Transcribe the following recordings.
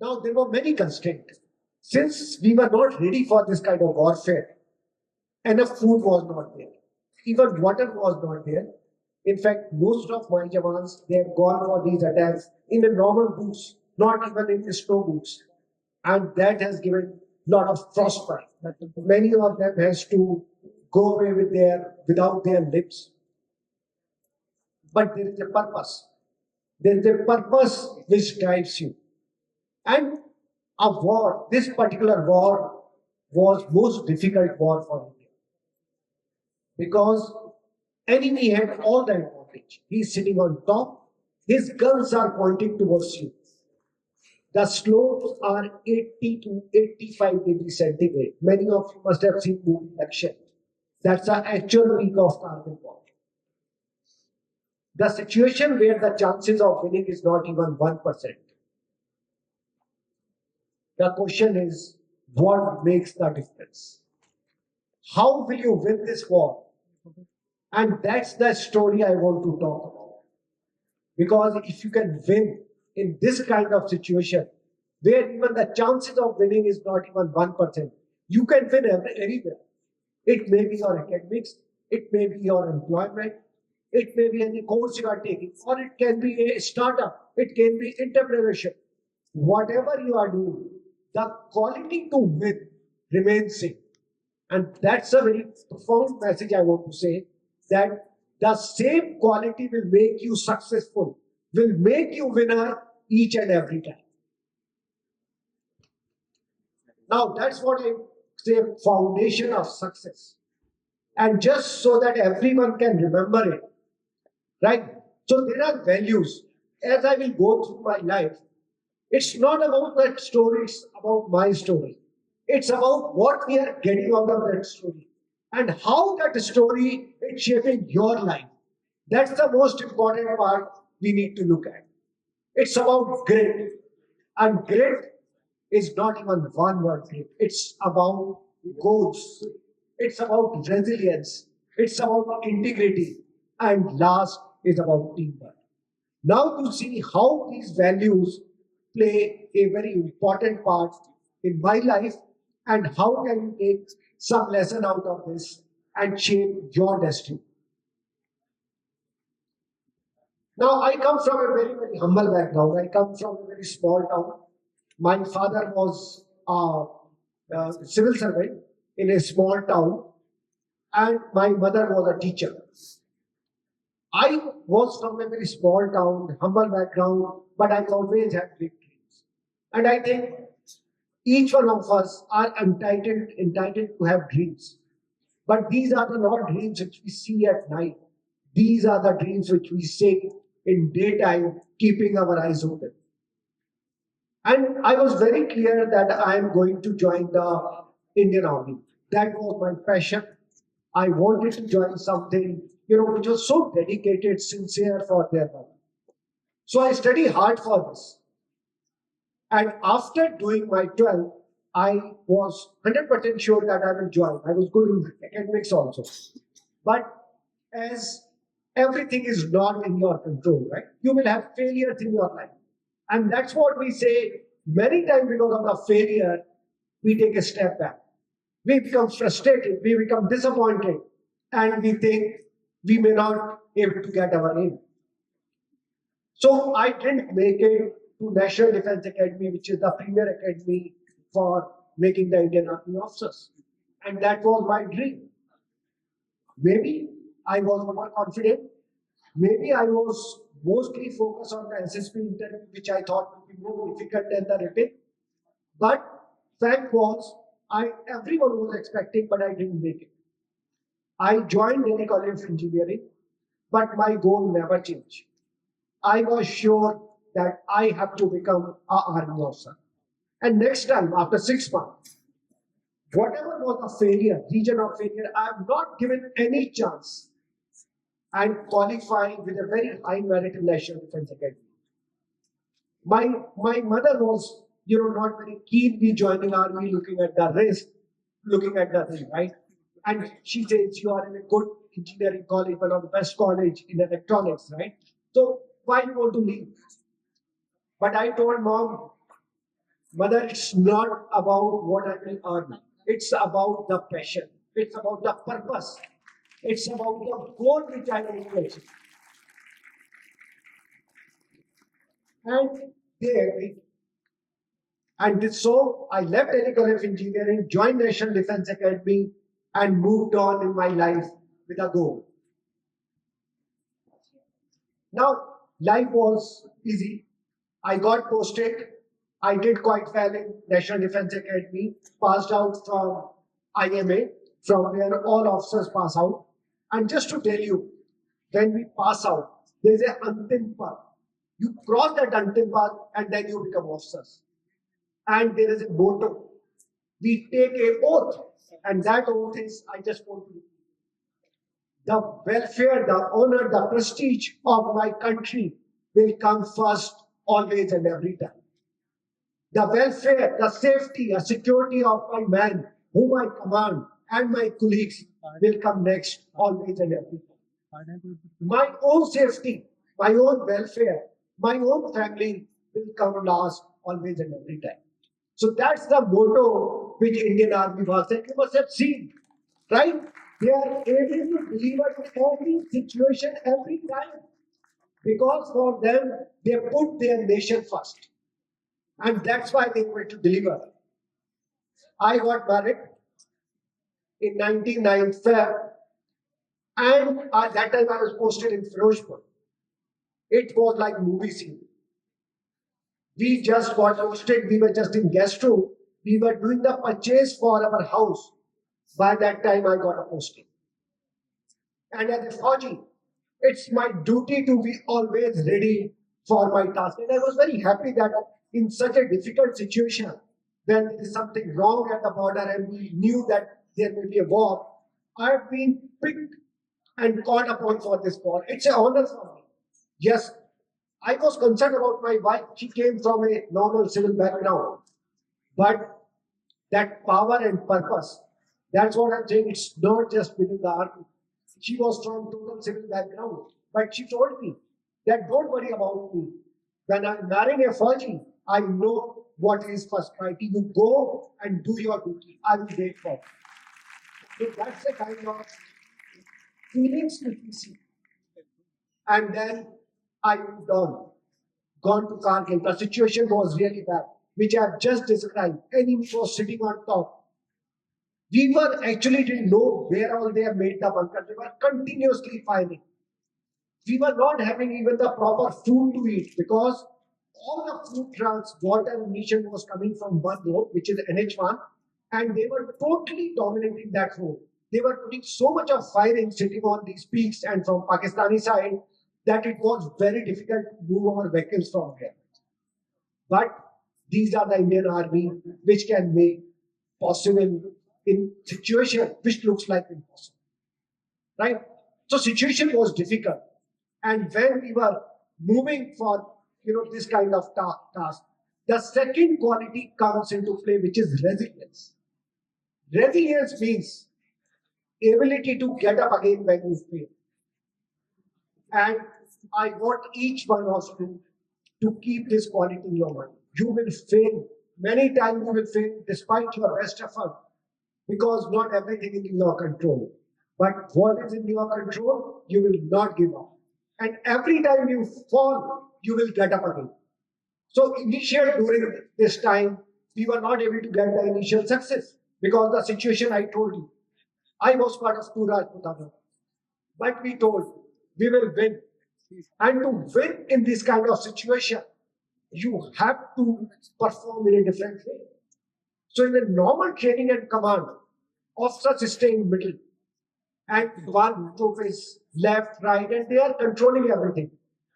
Now, there were many constraints. Since we were not ready for this kind of warfare, enough food was not there. Even water was not there. In fact, most of my Jawans, they have gone for these attacks in a normal boots, not even in the snow boots. And that has given a lot of frostbite. Many of them has to go away without their lips. But there is a purpose. There is a purpose which drives you. And a war, this particular war was most difficult war for India because enemy had all the advantage. He's sitting on top. His guns are pointing towards you. The slopes are 80 to 85 degrees centigrade. Many of you must have seen movie action. That's the actual peak of Kargil War. The situation where the chances of winning is not even 1%. The question is, what makes the difference? How will you win this war? And that's the story I want to talk about. Because if you can win in this kind of situation, where even the chances of winning is not even 1%, you can win anywhere. It may be your academics, it may be your employment, it may be any course you are taking, or it can be a startup, it can be entrepreneurship. Whatever you are doing, the quality to win remains same. And that's a very profound message I want to say, that the same quality will make you successful, will make you winner each and every time. Now that's what I say, foundation of success. And just so that everyone can remember it, right? So there are values. As I will go through my life, it's not about that story, it's about my story. It's about what we are getting out of that story and how that story is shaping your life. That's the most important part we need to look at. It's about grit. And grit is not even one word grit. It's about goals. It's about resilience. It's about integrity. And last is about teamwork. Now to see how these values play a very important part in my life and how can you take some lesson out of this and shape your destiny. Now I come from a very, very humble background. I come from a very small town. My father was a civil servant in a small town and my mother was a teacher. I was from a very small town, humble background, but I always had big dreams. And I think each one of us are entitled to have dreams. But these are the not dreams which we see at night. These are the dreams which we see in daytime, keeping our eyes open. And I was very clear that I am going to join the Indian Army. That was my passion. I wanted to join something, which was so dedicated, sincere for their life. So I studied hard for this. And after doing my 12, I was 100% sure that I will join. I was good in academics also. But as everything is not in your control, right? You will have failures in your life. And that's what we say many times because of the failure, we take a step back. We become frustrated, we become disappointed, and we think we may not be able to get our aim. So I didn't make it to National Defense Academy, which is the premier academy for making the Indian Army officers. And that was my dream. Maybe I was overconfident. Maybe I was mostly focused on the SSP interview, which I thought would be more difficult than the written. But fact was, everyone was expecting, but I didn't make it. I joined Delhi College of Engineering, but my goal never changed. I was sure that I have to become an army officer. And next time, after 6 months, whatever was a failure, region of failure, I am not given any chance and qualifying with a very high merit in National Defense Academy. My mother was, not very keen me joining army, looking at the risk, looking at the thing, right? And she says, you are in a good engineering college, one of the best college in electronics, right? So why you want to leave? But I told mom, Mother, it's not about what I will earn. It's about the passion. It's about the purpose. It's about the goal which I want to achieve. And they agreed. And so I left Delhi College of Engineering, joined National Defence Academy, and moved on in my life with a goal. Now, life was easy. I got posted. I did quite well in National Defence Academy, passed out from IMA, from where all officers pass out. And just to tell you, when we pass out, there's an antim path. You cross that antim path and then you become officers. And there is a motto. We take a oath, and that oath is, I just want to, the welfare, the honor, the prestige of my country will come first, always and every time. The welfare, the safety, the security of my man, whom I command, and my colleagues will come next, always and every time. My own safety, my own welfare, my own family will come last, always and every time. So that's the motto which Indian Army was. And you must have seen, right? They are able to deliver to every situation, every time. Because for them, they put their nation first. And that's why they were to deliver. I got married in 1995, and at that time I was posted in Firozpur. It was like movie scene. We just got posted, we were just in guest room, we were doing the purchase for our house. By that time I got a posting. And as a Fauji, it's my duty to be always ready for my task. And I was very happy that in such a difficult situation, when there is something wrong at the border and we knew that there may be a war, I've been picked and called upon for this war. It's an honor for me. Yes, I was concerned about my wife. She came from a normal civil background. But that power and purpose, that's what I'm saying. It's not just within the army. She was from total civil background. But she told me that don't worry about me. When I'm marrying a Fauji, I know what is first priority. You go and do your duty. I will wait for you. So that's the kind of feelings which we see. And then I moved on, gone to Kargil. The situation was really bad, which I have just described. Enemy was sitting on top. We were actually didn't know where all they have made the bunkers. They were continuously firing. We were not having even the proper food to eat because all the food trucks, water, ammunition was coming from one road, which is NH1, and they were totally dominating that road. They were putting so much of firing sitting on these peaks and from Pakistani side that it was very difficult to move our vehicles from here. But these are the Indian Army which can make possible in situation which looks like impossible. Right? So situation was difficult. And when we were moving for this kind of task, the second quality comes into play, which is resilience. Resilience means ability to get up again when you fail. And I want each one of you to keep this quality in your mind. You will fail. Many times you will fail despite your best effort because not everything is in your control. But what is in your control, you will not give up. And every time you fall, you will get up again. So initially during this time, we were not able to get the initial success because the situation I told you. I was part of two Rajputana. But we told we will win. And to win in this kind of situation, you have to perform in a different way. So in a normal training and command, officers stay in middle. And one group is left, right, and they are controlling everything.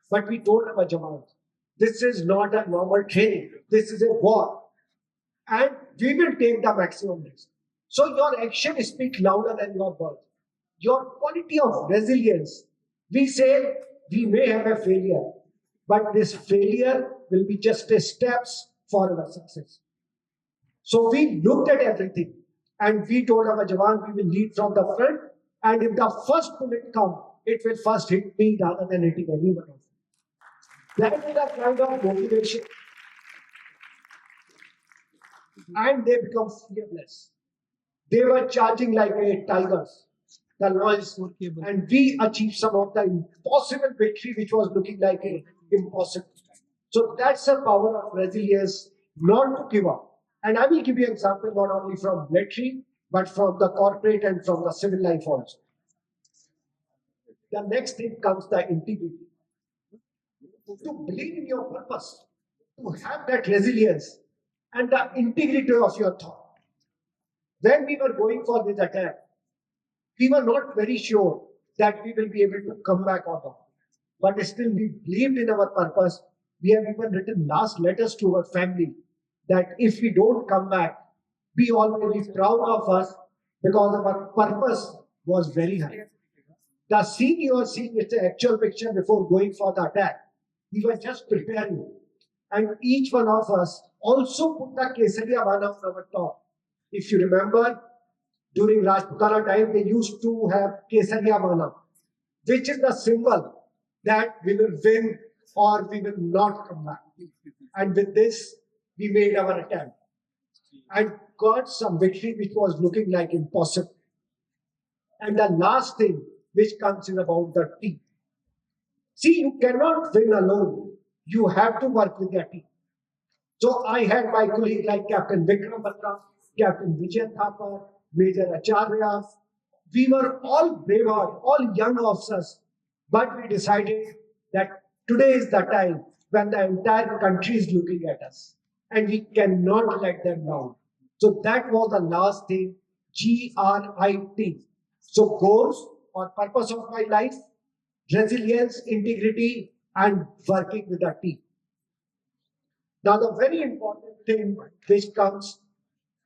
But we told our Jawans, this is not a normal training. This is a war. And we will take the maximum risk. So your action speaks louder than your words. Your quality of resilience. We say we may have a failure, but this failure will be just a steps for our success. So we looked at everything and we told our Jawan we will lead from the front, and if the first bullet comes, it will first hit me rather than hitting anyone else. That is the kind of motivation. and they become fearless. They were charging like a tigers, the noise, and we achieved some of the impossible victory, which was looking like a impossible. So that's the power of resilience, not to give up. And I will give you an example not only from military, but from the corporate and from the civil life also. The next thing comes the integrity. To believe in your purpose, to have that resilience and the integrity of your thought. When we were going for this attack, we were not very sure that we will be able to come back or not. But still, we believed in our purpose. We have even written last letters to our family that if we don't come back, be always proud of us because our purpose was very high. The scene you are seeing is the actual picture before going for the attack. We were just preparing. And each one of us also put the Kesariya Vana on our top. If you remember, during Rajputana time, they used to have Kesariya Vana, which is the symbol that we will win or we will not come back. And with this, we made our attempt and got some victory which was looking like impossible. And the last thing which comes is about the team. See, you cannot win alone. You have to work with your team. So I had my colleague like Captain Vikram Batra, Captain Vijay Thapar, Major Acharya. We were all brave, all young officers, but we decided that today is the time when the entire country is looking at us and we cannot let them down. So that was the last thing, GRIT. So goals or purpose of my life, resilience, integrity, and working with a team. Now, the very important thing which comes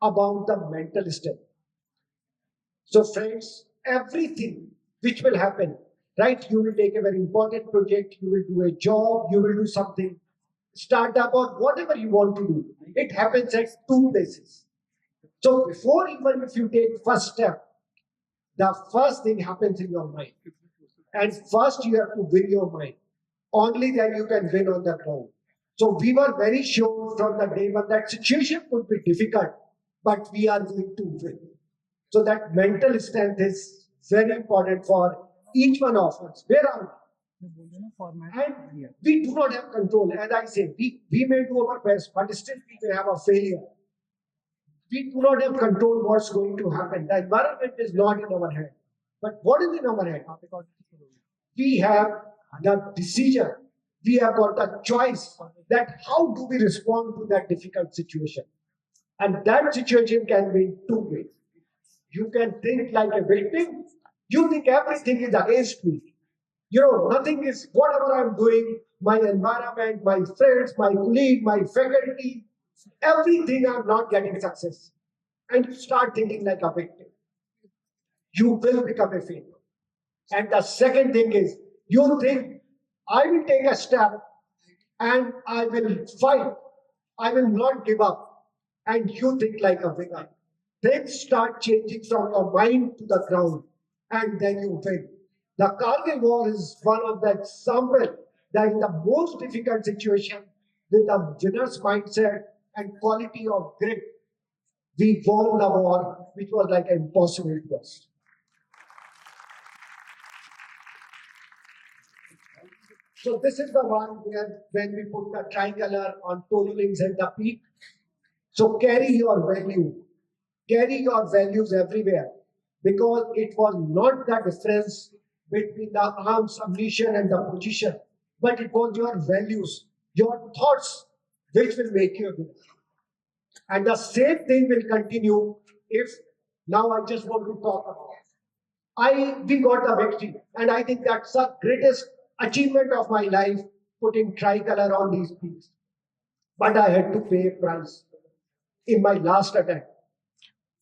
about the mental state. So, friends, everything which will happen, right? You will take a very important project, you will do a job, you will do something, startup or whatever you want to do. It happens at two places. So, before even if you take first step, the first thing happens in your mind. And first you have to win your mind. Only then you can win on the ground. So we were very sure from the day one that situation could be difficult, but we are going to win. So that mental strength is very important for each one of us. Where are we? And we do not have control. As I say, we may do our best, but still we may have a failure. We do not have control what's going to happen. The environment is not in our hand. But what is in our hand? We have the decision. We have got the choice that how do we respond to that difficult situation. And that situation can be in two ways. You can think like a victim. You think everything is against me. You know, nothing is, whatever I'm doing, my environment, my friends, my colleague, my faculty, everything I'm not getting success. And you start thinking like a victim. You will become a failure. And the second thing is, you think, I will take a step and I will fight. I will not give up. And you think like a winner. Things start changing from your mind to the ground, and then you win. The Kargil War is one of the examples that in the most difficult situation, with a winner's mindset and quality of grit, we won the war, which was like impossible to us. So this is the one where when we put the triangular on toe rings at the peak. So carry your values everywhere, because it was not the difference between the arms, ammunition, and the position, but it was your values, your thoughts, which will make you good. And the same thing will continue if now I just want to talk about. We got the victory, and I think that's the greatest achievement of my life, putting tricolor on these peaks. But I had to pay a price. In my last attack,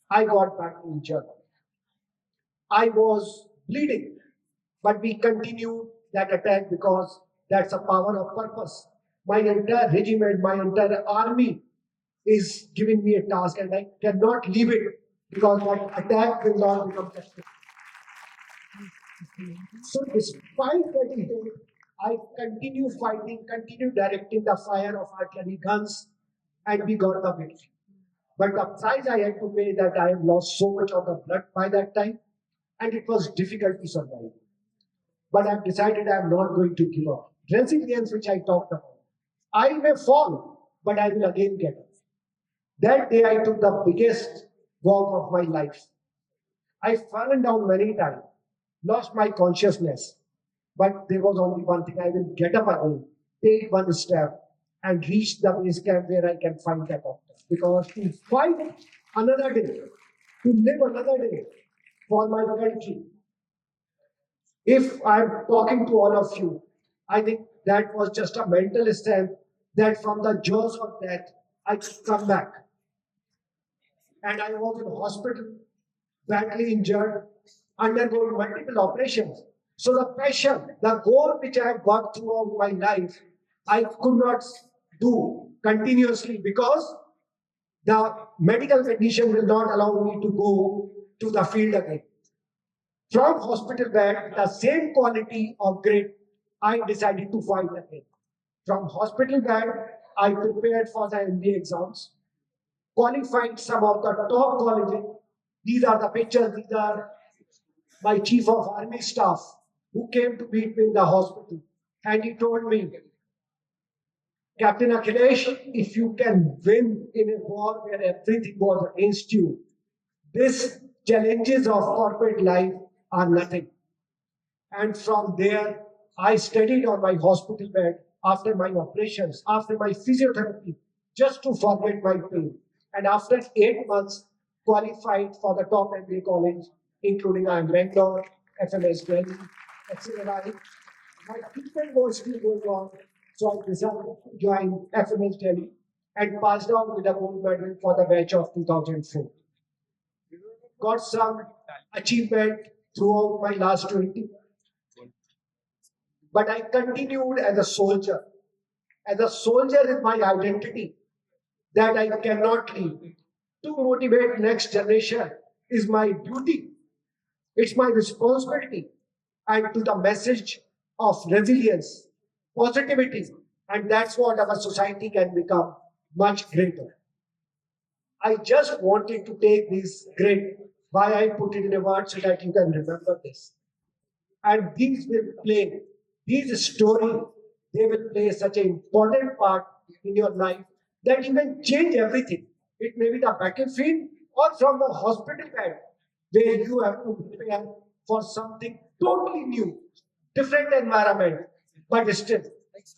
I got back injured. I was bleeding, but we continued that attack because that's a power of purpose. My entire regiment, my entire army is giving me a task, and I cannot leave it because that attack will not become successful. So despite getting hit, I continue fighting, continue directing the fire of artillery guns, and we got the victory. But the price I had to pay that I had lost so much of the blood by that time, and it was difficult to survive. But I've decided I'm not going to give up. Resilience, which I talked about. I may fall, but I will again get up. That day I took the biggest walk of my life. I've fallen down many times, lost my consciousness, but there was only one thing: I will get up again, take one step, and reach the base camp where I can find the doctor. Because to fight another day, to live another day for my country, if I'm talking to all of you, I think that was just a mental strength that from the jaws of death, I could come back. And I was in hospital, badly injured, undergoing multiple operations. So the passion, the goal which I have worked throughout my life, I could not do continuously because the medical condition will not allow me to go to the field again. From hospital bed, the same quality of grit, I decided to fight again. From hospital bed, I prepared for the MBA exams, qualified some of the top colleges. These are the pictures, these are my chief of army staff who came to meet me in the hospital. And he told me, Captain Akhilesh, if you can win in a war where everything was against you, these challenges of corporate life are nothing. And from there, I studied on my hospital bed after my operations, after my physiotherapy, just to forget my pain. And after 8 months, qualified for the top MBA college, including IIM Bangalore, FMS Delhi, etc. My treatment was still going on, so I decided to join FMS Delhi and passed out with a gold medal for the batch of 2004. Got some achievement throughout my last 20, but I continued as a soldier. As a soldier is my identity that I cannot leave. To motivate next generation is my duty. It's my responsibility. And to the message of resilience, positivity, and that's what our society can become much greater. I just wanted to take this great, why I put it in a word so that you can remember this. And these will play, these stories, they will play such an important part in your life that you can change everything. It may be the battlefield or from the hospital bed where you have to prepare for something totally new, different environment, but still.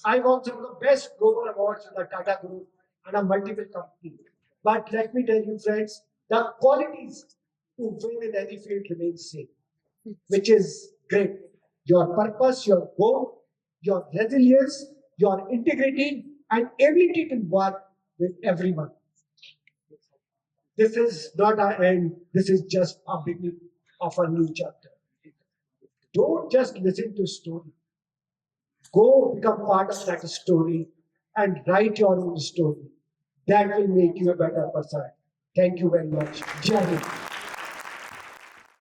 I won some of the best global awards in the Tata Group and a multiple company. But let me tell you, friends, the qualities to win in any field remain same, which is great. Your purpose, your goal, your resilience, your integrity, and ability to work with everyone. This is not an end, this is just a beginning of a new chapter. Don't just listen to story. Go become part of that story and write your own story. That will make you a better person. Thank you very much. Jai Hind.